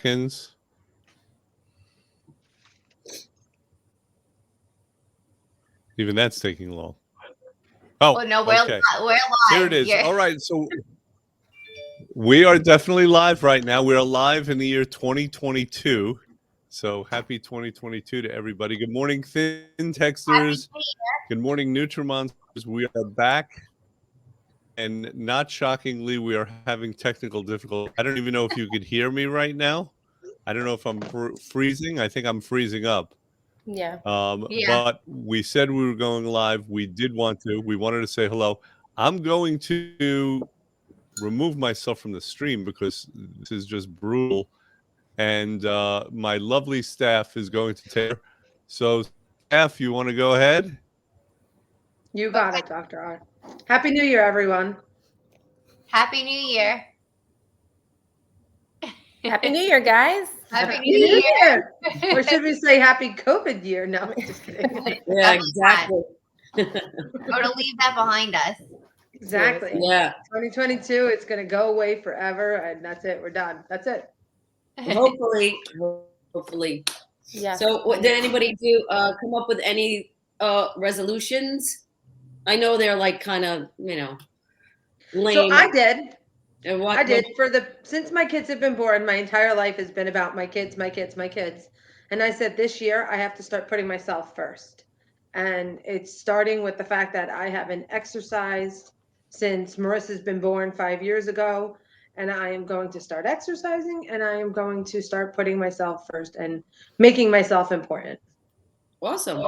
seconds. Even that's taking long. Oh, no, okay. We're live. Here it is. All right. So we are definitely live right now. We're live in the year 2022. So happy 2022 to everybody. Good morning, Thin Texters. Good morning, Nutrimonsters. We are back. And not shockingly, we are having technical difficulty. I don't even know if you could hear me right now. I don't know if I'm freezing. I think I'm freezing up. Yeah. But we said we were going live. We did want to. We wanted to say hello. I'm going to remove myself from the stream because this is just brutal. And my lovely staff is going to take. So, staff, you want to go ahead? You got it, Dr. R. Happy New Year, everyone. Happy New Year. Happy New Year, guys. Happy New Year. Or should we say Happy COVID year? No, just kidding. Yeah, exactly. Or to leave that behind us. Exactly. Yeah. 2022, it's going to go away forever, and that's it. We're done. That's it. Hopefully. Yeah. So, did anybody come up with any resolutions? I know they're like kind of, lame. So I did. And what, I did since my kids have been born, my entire life has been about my kids. And I said this year I have to start putting myself first. And it's starting with the fact that I haven't exercised since Marissa's been born 5 years ago. And I am going to start exercising, and I am going to start putting myself first and making myself important. Awesome.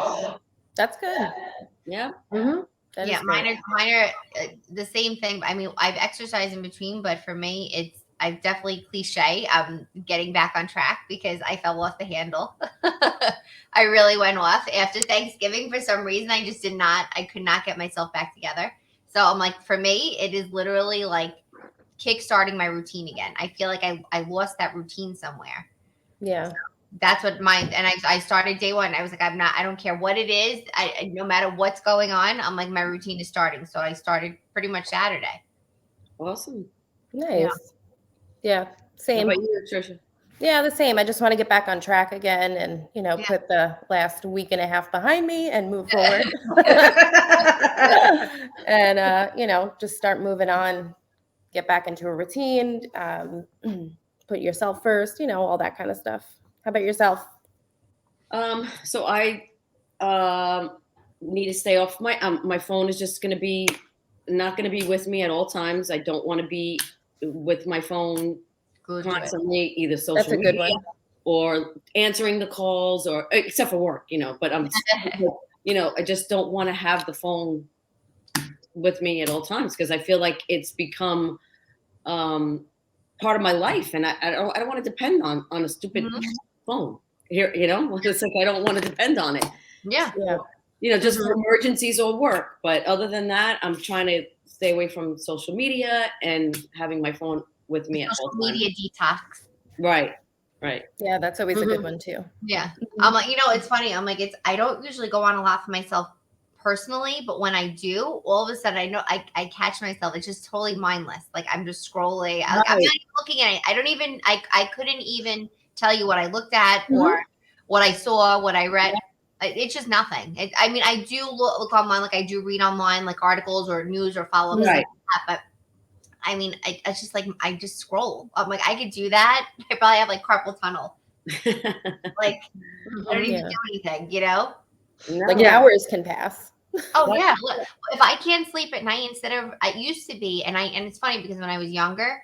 That's good. Yeah. Mm-hmm. Yeah, mine are the same thing. I mean, I've exercised in between, but for me, I'm definitely cliche. I'm getting back on track because I fell off the handle. I really went off after Thanksgiving. For some reason, I could not get myself back together. So I'm like, for me, it is literally like kickstarting my routine again. I feel like I lost that routine somewhere. Yeah. That's what I started day one. I was like, I don't care what it is. No matter what's going on, I'm like, my routine is starting. So I started pretty much Saturday. Awesome. Nice. Yeah. Same. How about you, Trisha? Yeah, the same. I just want to get back on track again and, put the last week and a half behind me and move forward. And, just start moving on, get back into a routine, put yourself first, all that kind of stuff. How about yourself? So I need to stay off my phone is just going to be not going to be with me at all times. I don't want to be with my phone constantly, either social media or answering the calls or except for work, but I'm, I just don't want to have the phone with me at all times because I feel like it's become part of my life, and I don't want to depend on a stupid phone here. It's like I don't want to depend on it. Yeah. Just for emergencies or work. But other than that, I'm trying to stay away from social media and having my phone with me at all times. Media detox. Right. Yeah, that's always a good one too. Yeah. I'm like, it's funny. I'm like, I don't usually go on a lot for myself personally, but when I do, all of a sudden I know I catch myself. It's just totally mindless. Like I'm just scrolling. I'm not even looking at it. I couldn't even tell you what I looked at or what I saw, what I read. It's just nothing. I do look online, like I do read online, like articles or news or follow-ups like that, but it's just like I just scroll. I'm like, I could do that. I probably have like carpal tunnel. Like I don't even do anything, Like hours can pass. Oh yeah. Look, if I can't sleep at night I used to be, and it's funny because when I was younger,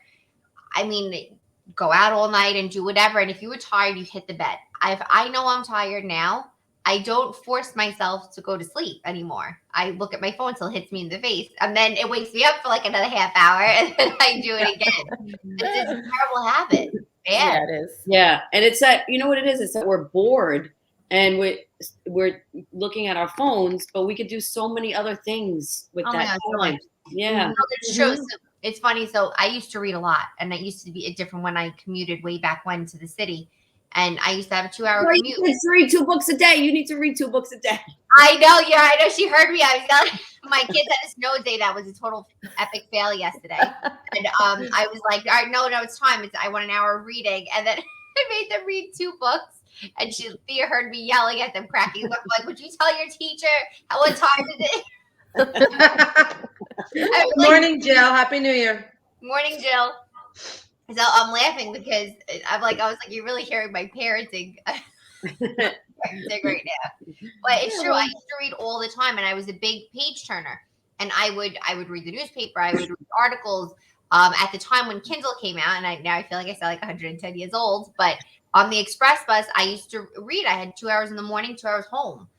go out all night and do whatever. And if you were tired, you hit the bed. I know I'm tired now. I don't force myself to go to sleep anymore. I look at my phone till it hits me in the face, and then it wakes me up for like another half hour, and then I do it again. It's a terrible habit. Yeah, it is. Yeah, and it's that what it is. It's that we're bored, and we're looking at our phones, but we could do so many other things with that time. Yeah, it's true. So it's funny. So I used to read a lot, and it used to be different when I commuted way back when to the city. And I used to have a 2-hour commute. You read 2 books a day. You need to read 2 books a day. I know. Yeah, I know. She heard me. I was yelling. My kids had a snow day. That was a total epic fail yesterday. And I was like, all right, no, it's time. I want an hour of reading. And then I made them read 2 books, and Thea heard me yelling at them, cracking up, like, "Would you tell your teacher what time it is?" I was Good morning, Jill. Happy New Year. Morning, Jill. So I'm laughing because I was like, you're really hearing my parenting right now. But it's true. I used to read all the time, and I was a big page turner. And I would read the newspaper. I would read articles. At the time when Kindle came out, and now I feel like I sound like 110 years old. But on the express bus, I used to read. I had 2 hours in the morning, 2 hours home.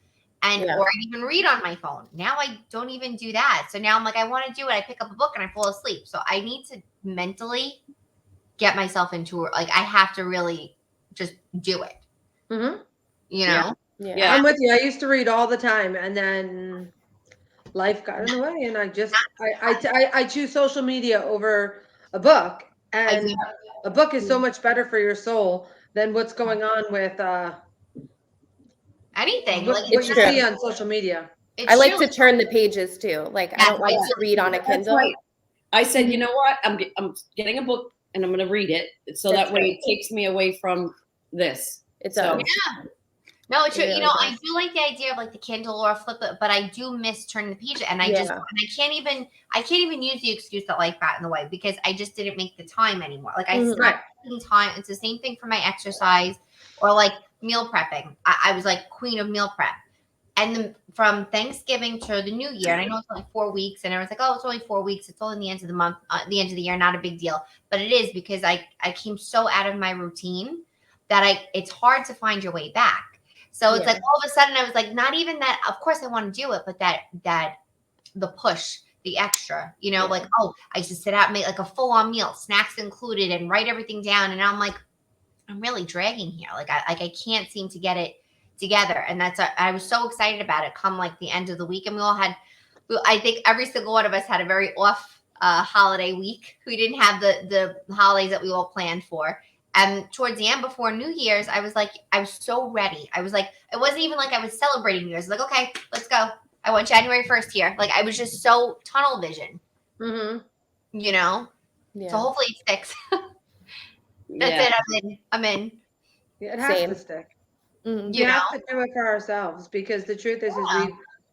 Or I'd even read on my phone. Now I don't even do that. So now I'm like, I want to do it. I pick up a book and I fall asleep. So I need to mentally get myself into it. Like I have to really just do it. Mm-hmm. You know? Yeah. I'm with you. I used to read all the time, and then life got in the way, and I choose social media over a book, and a book is so much better for your soul than what's going on with anything. what Like you see on social media. I like to turn the pages too. Like I don't like to read on a That's Kindle. right. I said, you know what? I'm getting a book and I'm going to read it, so That's that way right. it takes me away from this. It's So- No, it's true. It really I does. do like the idea of like the Kindle or flip it, but I do miss turning the page, and I can't even use the excuse that life got in the way because I just didn't make the time anymore. Like I stopped taking time. It's the same thing for my exercise or like meal prepping. I was like queen of meal prep, and then from Thanksgiving to the New Year, and I know it's only 4 weeks, and everyone's like, "Oh, it's only 4 weeks. It's only the end of the month, the end of the year. Not a big deal." But it is because I came so out of my routine that it's hard to find your way back. So it's like all of a sudden I was like, not even that. Of course I want to do it, but that the push, the extra, like, oh, I used to sit out and make like a full on meal, snacks included, and write everything down. And I'm like, I'm really dragging here. Like I can't seem to get it together. And I was so excited about it. Come like the end of the week, and I think every single one of us had a very off holiday week. We didn't have the holidays that we all planned for. And towards the end, before New Year's, I was so ready. I was like, it wasn't even like I was celebrating New Year's. I was like, okay, let's go. I want January 1st here. Like I was just so tunnel vision, Mm-hmm. Yeah. So hopefully it sticks. That's it. I'm in. Yeah, it has Same. to stick. Mhm. We have to do it for ourselves because the truth is Yeah.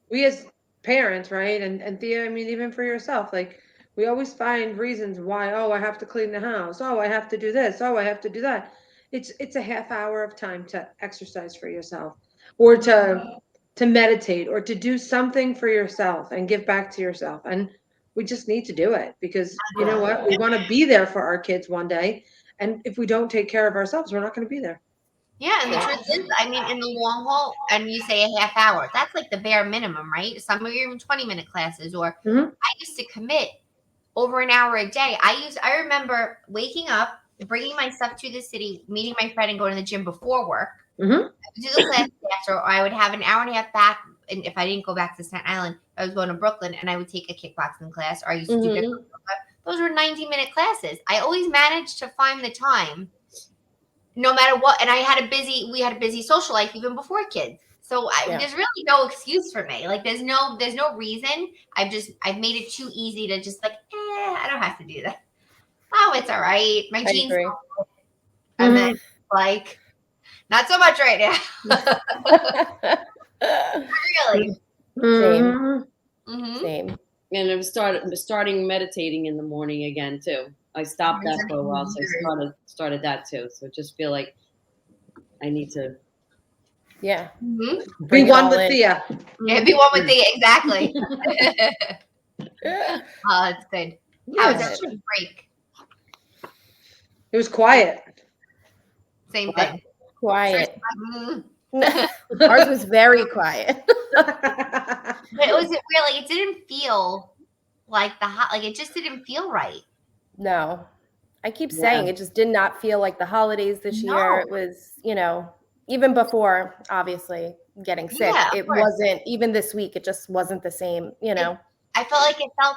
we as parents, right? And Thea, I mean, even for yourself, like we always find reasons why, oh, I have to clean the house. Oh, I have to do this. Oh, I have to do that. It's a half hour of time to exercise for yourself or to meditate or to do something for yourself and give back to yourself. And we just need to do it because you know what? We want to be there for our kids one day. And if we don't take care of ourselves, we're not going to be there. Yeah, and the truth is, I mean, in the long haul, and you say a half hour, that's like the bare minimum, right? Some are even 20-minute classes, or Mhm. I used to commit over an hour a day. I remember waking up, bringing my stuff to the city, meeting my friend, and going to the gym before work. Mhm. I would do the class after, or I would have an hour and a half back. And if I didn't go back to Staten Island, I was going to Brooklyn, and I would take a kickboxing class, or I used to do different. Those were 90-minute classes. I always managed to find the time, no matter what. And we had a busy social life even before kids. So there's really no excuse for me. Like there's no reason. I've made it too easy to just like, I don't have to do that. Oh, it's all right. My jeans. agree. And then like, not so much right now. Really. Mhm. Mm-hmm. Same. And I was starting meditating in the morning again too. I stopped that for a while, so I started that too. So I just feel like I need to. Yeah. Mm-hmm. Be it one all with in. Thea. Yeah, be one with the exactly. Oh, it's good. How was Yes. that break? It was quiet. Same thing. Quiet. Mhm. Ours was very quiet. But it wasn't really. It didn't feel like it just didn't feel right. No. I keep saying it just did not feel like the holidays this year. It was, even before obviously getting sick, Yeah, of it course. wasn't even this week. It just wasn't the same, I felt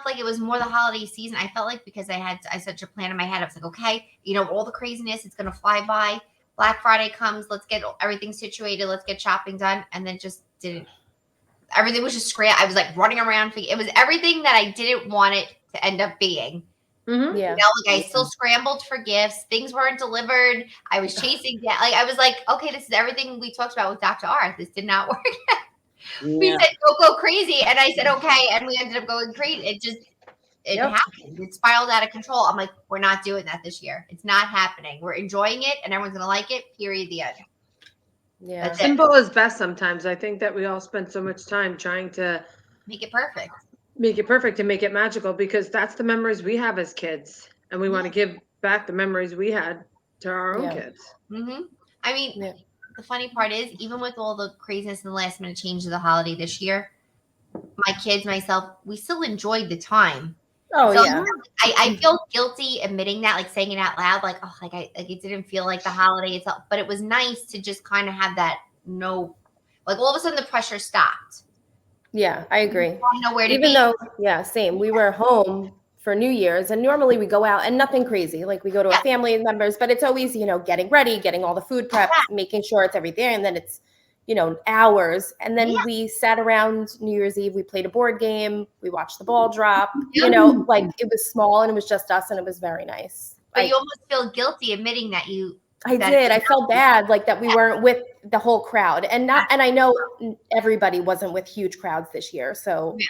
like it was more the holiday season. I felt like because I such a plan in my head. I was like, okay, all the craziness, it's gonna fly by. Black Friday comes, let's get everything situated, let's get shopping done, and then just didn't. Everything was just scram. I was like running around. It was everything that I didn't want it to end up being. Mhm. Yeah. You know, like I still scrambled for gifts. Things weren't delivered. I was chasing down. Like I was like, okay, this is everything we talked about with Dr. R. This did not work. We Yeah. said go crazy, and I said okay, and we ended up going crazy. It Yep. happened. It spiraled out of control. I'm like, we're not doing that this year. It's not happening. We're enjoying it, and everyone's gonna like it. Period. The end. Yeah. That's it. Simple is best sometimes. I think that we all spend so much time trying to Make it perfect. make it perfect and make it magical because that's the memories we have as kids. And we want to give back the memories we had to our own Yeah. kids. Mm-hmm. I mean, Yeah. the funny part is, even with all the craziness and the last minute change of the holiday this year, my kids, myself, we still enjoyed the time. Oh So yeah. I feel guilty admitting that, like saying it out loud, like, oh, like it didn't feel like the holiday itself, but it was nice to just kind of have that like all of a sudden the pressure stopped. Yeah, I agree. I know where to Even be. though, yeah, same. We were home for New Year's, and normally we go out and nothing crazy. Like we go to a Yeah. family members, but it's always, getting ready, getting all the food prepped, making sure it's everything, and then it's, hours. And then Yeah. we sat around New Year's Eve. We played a board game. We watched the ball drop. Yeah. Like it was small and it was just us, and it was very nice. But you almost feel guilty admitting that you. I that- did. I felt bad, like that we weren't with the whole crowd, and I know everybody wasn't with huge crowds this year, so Yeah.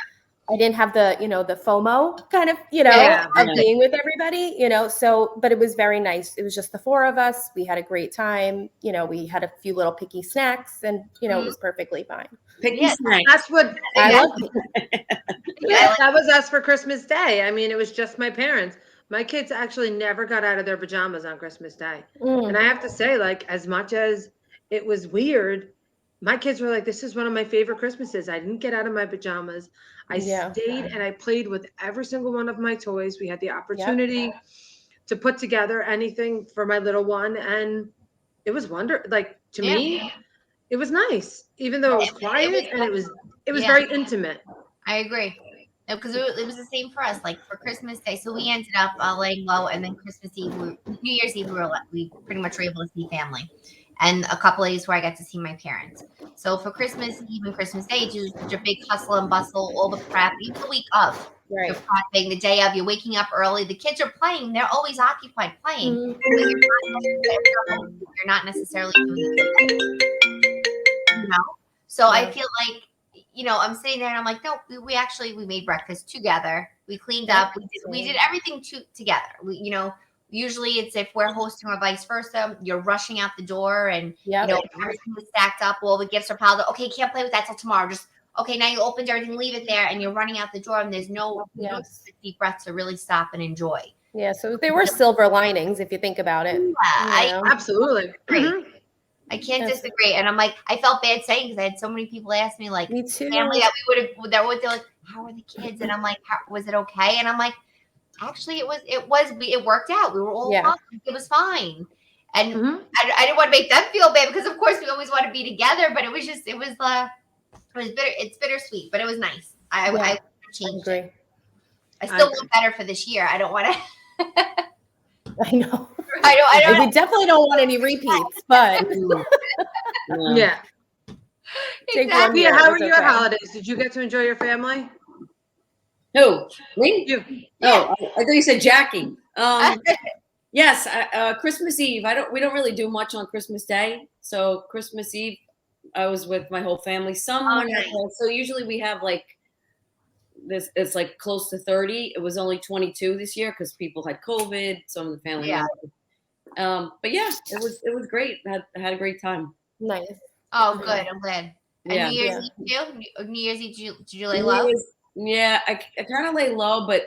I didn't have the the FOMO kind of Yeah. of being with everybody, So, but it was very nice. It was just the four of us. We had a great time. We had a few little picky snacks, and it was perfectly fine. Picky Yeah. snack. That's what I love that was us for Christmas Day. I mean, it was just my parents. My kids actually never got out of their pajamas on Christmas Day. And I have to say, like, as much as it was weird, my kids were like, this is one of my favorite Christmases. I didn't get out of my pajamas. I Yeah. stayed and I played with every single one of my toys. We had the opportunity to put together anything for my little one. And it was to me, it was nice, even though it was quiet and it was Yeah. very intimate. I agree. Because it was the same for us. Like for Christmas Day, so we ended up laying low, and then Christmas Eve, New Year's Eve, we pretty much were able to see family, and a couple of days where I got to see my parents. So for Christmas Eve and Christmas Day, it's just such a big hustle and bustle, all the prep, even the week of, Right. you're prepping, the day of, you're waking up early. The kids are playing; they're always occupied playing. Mhm. But you're not necessarily doing it. So I Yeah. feel like. I'm sitting there and I'm like, no, we made breakfast together. We cleaned Yeah, up. We did everything together. Usually it's if we're hosting or vice versa, you're rushing out the door and, everything is stacked up. All the gifts are piled up. Okay, can't play with that till tomorrow. Just, okay, now you opened everything, leave it there. And you're running out the door and there's no deep breath to really stop and enjoy. Yeah. So there were silver linings if you think about it. Yeah, Absolutely. Great. Mhm. I can't disagree. And I'm like, I felt bad saying because I had so many people ask me, like, Me too. family that they're like, how are the kids? And I'm like, was it okay? And I'm like, actually, it worked out. We were all fine. It was fine. And I didn't want to make them feel bad because, of course, we always want to be together. But it was bitter. It's bittersweet, but it was nice. I changed it. I still want better for this year. I don't want to. I know. I don't. We definitely don't want any repeats, but Yeah. take Exactly. one Yeah, year, how were it's your okay. holidays? Did you get to enjoy your family? Who? Me? You. Oh, I thought you said Jackie. Yes, Christmas Eve. We don't really do much on Christmas Day. So Christmas Eve, I was with my whole family. So usually we have like this. It's like close to 30. It was only 22 this year because people had COVID. Some of the family. Yeah. But yeah, it was great. I had a great time. Nice. Oh, good. I'm glad. And Yeah. New Year's Eve too? New Year's Eve, did you lay low? Yeah, I kind of lay low, but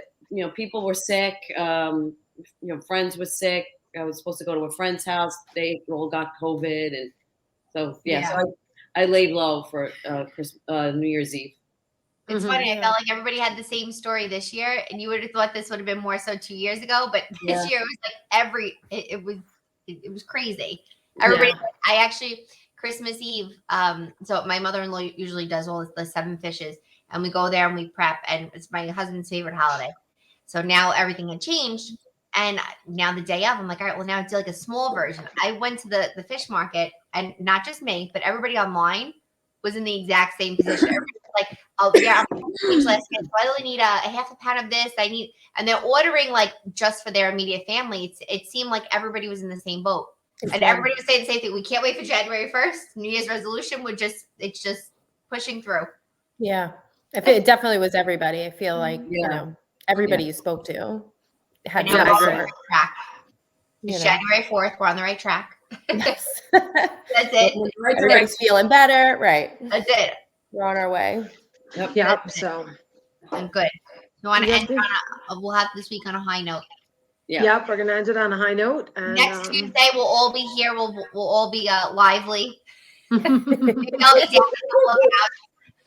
people were sick. Friends were sick. I was supposed to go to a friend's house. They all got COVID, and so So I laid low for New Year's Eve. It's funny. I felt like everybody had the same story this year, and you would have thought this would have been more so 2 years ago, but this year it was like it was crazy. Everybody, I actually Christmas Eve. So my mother-in-law usually does all the 7 fishes, and we go there and we prep, and it's my husband's favorite holiday. So now everything had changed, and now the day of, I'm like, all right, well now it's like a small version. I went to the fish market, and not just me, but everybody online was in the exact same position. Everybody was like, oh yeah, I'm speechless. So I only need a half a pound of this. And they're ordering like just for their immediate family. It seemed like everybody was in the same boat. And everybody was saying the same thing. We can't wait for January 1st. New Year's resolution it's just pushing through. Yeah. It definitely was everybody. I feel like, Yeah. everybody you spoke to had And now some we're on the sort. right track. It's January 4th. We're on the right track. Yes. That's it. Everybody's feeling better. Right. That's it. We're on our way. Yep. So. I'm good. We want to Yes, end we'll have this week on a high note. Yeah. Yep. We're gonna end it on a high note. And, Next Tuesday we'll all be here. We'll all be lively. Maybe I'll be dancing all over the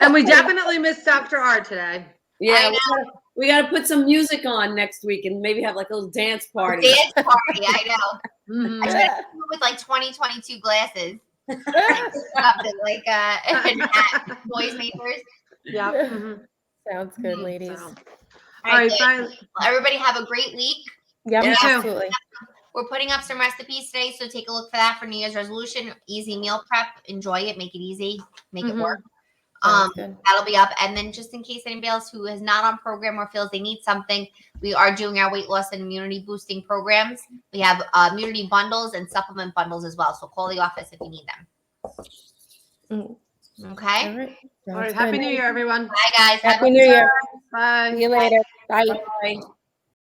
and we definitely missed Dr. R today. Yeah, I we gotta put some music on next week and maybe have like a little dance party. dance party. I know. Mhm. I should have come with like 2022 glasses. Something like and noise makers. Yep. Mhm. Sounds good, ladies. So. All All right. good. Bye. Well, everybody have a great week. Yeah, You too. absolutely. We're putting up some recipes today, so take a look for that for New Year's resolution. Easy meal prep. Enjoy it. Make it easy. Make it work. Sounds good. That'll be up. And then just in case anybody else who is not on program or feels they need something, we are doing our weight loss and immunity boosting programs. We have immunity bundles and supplement bundles as well. So call the office if you need them. Okay. All right. All right. Sounds Happy good. New Year, everyone. Bye guys. Have Happy a New Year. Bye. See you later. Bye. Bye.